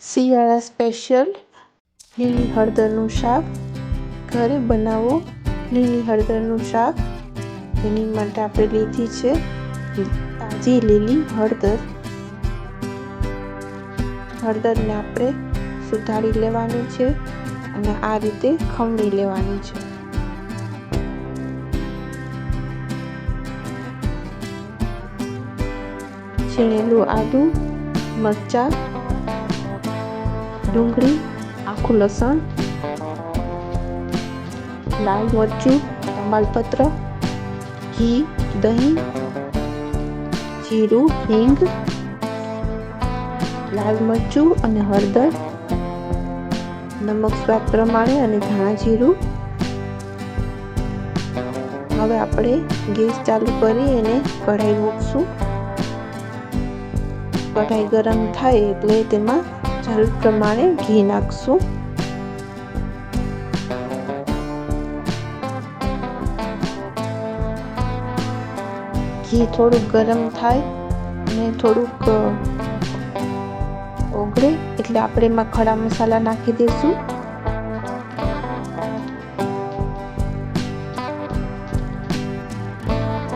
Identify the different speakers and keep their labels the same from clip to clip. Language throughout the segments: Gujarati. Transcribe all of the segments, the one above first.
Speaker 1: શિયાળા સ્પેશિયલ લીલી હળદરનું શાક ઘરે બનાવો. લીલી હળદરનું શાક એની માટે આપણે લીધી છે તાજી લીલી હળદર. હળદરને આપણે સુધારી લેવાની છે અને આ રીતે ખમણી લેવાની છે. છીણેલું આદું, મરચાં, ડુંગળી, આખું લસણ, લાલ મરચું, તમાલપત્ર, ઘી, દહીં, જીરું, હિંગ, લાલ મરચું અને હળદર, નમક સ્વાદ પ્રમાણે અને ધાણા જીરું. હવે આપણે ગેસ ચાલુ કરી એને કઢાઈ મૂકશું. કઢાઈ ગરમ થાય એટલે તેમાં જરૂર પ્રમાણે ઘી નાખશું. ઘી થોડુંક ગરમ થાય અને થોડુંક ઓગળે એટલે આપણે એમાં ખડા મસાલા નાખી દઈશું.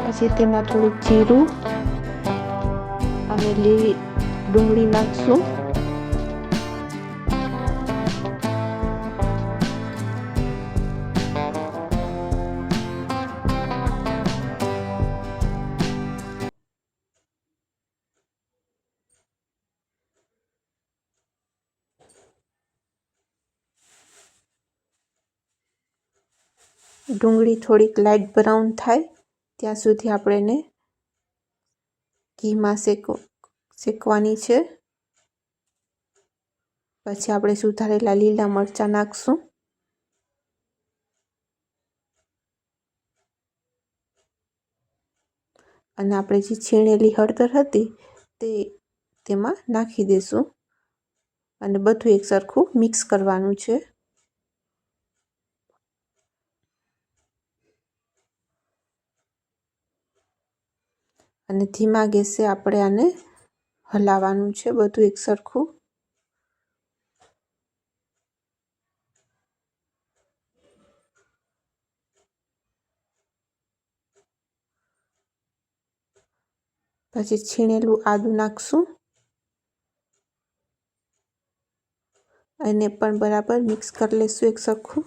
Speaker 1: પછી તેમાં થોડુંક જીરું અને લીલી ડુંગળી નાખશું. ડુંગળી થોડીક લાઇટ બ્રાઉન થાય ત્યાં સુધી આપણે એને ઘીમાં શેકવાની છે. પછી આપણે સુધારેલા લીલા મરચાં નાખશું. અને આપણે જે છીણેલી હળદર હતી તે તેમાં નાખી દઈશું અને બધું એક સરખું મિક્સ કરવાનું છે. અને ધીમા ગેસે આપણે આને હલાવવાનું છે બધું એક સરખું. પછી છીણેલું આદું નાખશું અને પણ બરાબર મિક્સ કરી લઈશું એક સરખું.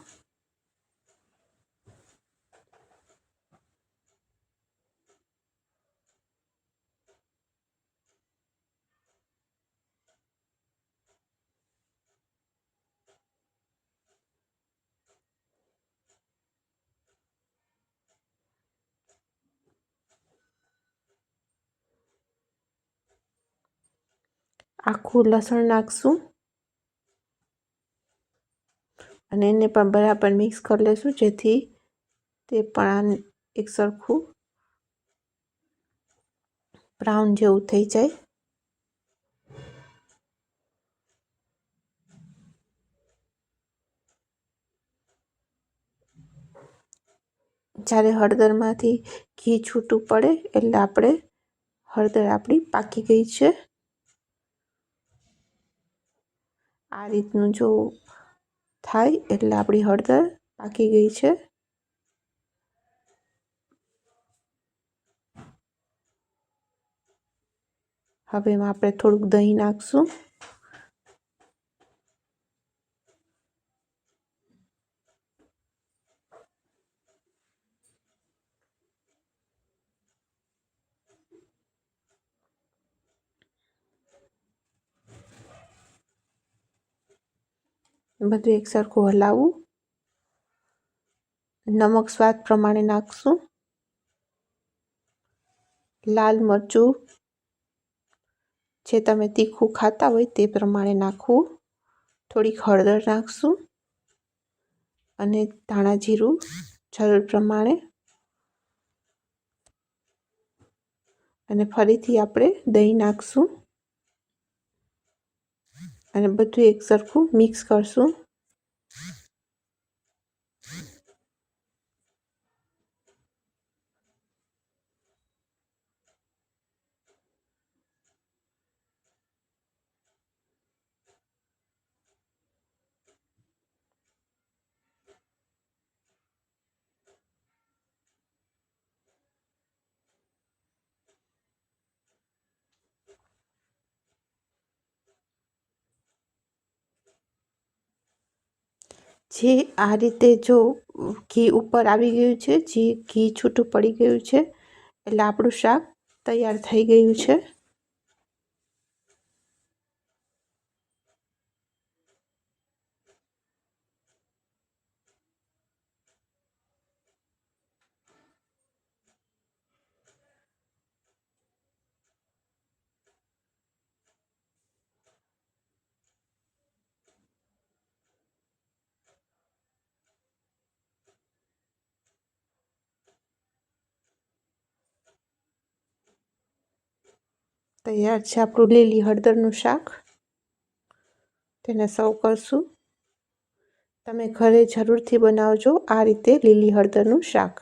Speaker 1: આખું લસણ નાખશું અને એને પણ બરાબર મિક્સ કરી લઈશું જેથી તે પણ એક સરખું બ્રાઉન જેવું થઈ જાય. જ્યારે હળદરમાંથી ઘી છૂટું પડે એટલે આપણે હળદર આપણી પાકી ગઈ છે. આ રીતનું જો થાય એટલે આપણી હળદર પાકી ગઈ છે. હવે એમાં આપણે થોડુંક દહીં નાખશું. બધું એક સરખું હલાવવું. નમક સ્વાદ પ્રમાણે નાખશું. લાલ મરચું જે તમે તીખું ખાતા હોય તે પ્રમાણે નાખવું. થોડીક હળદર નાખશું અને ધાણા જીરું જરૂર પ્રમાણે. અને ફરીથી આપણે દહીં નાખશું અને બધું એક સરખું મિક્સ કરશું. જે આ રીતે જો ઘી ઉપર આવી ગયું છે, જે ઘી છૂટું પડી ગયું છે, એટલે આપણું શાક તૈયાર થઈ ગયું છે. તૈયાર છે આપણું લીલી હળદરનું શાક. તેને સર્વ કરશું. તમે ઘરે જરૂરથી બનાવજો આ રીતે લીલી હળદરનું શાક.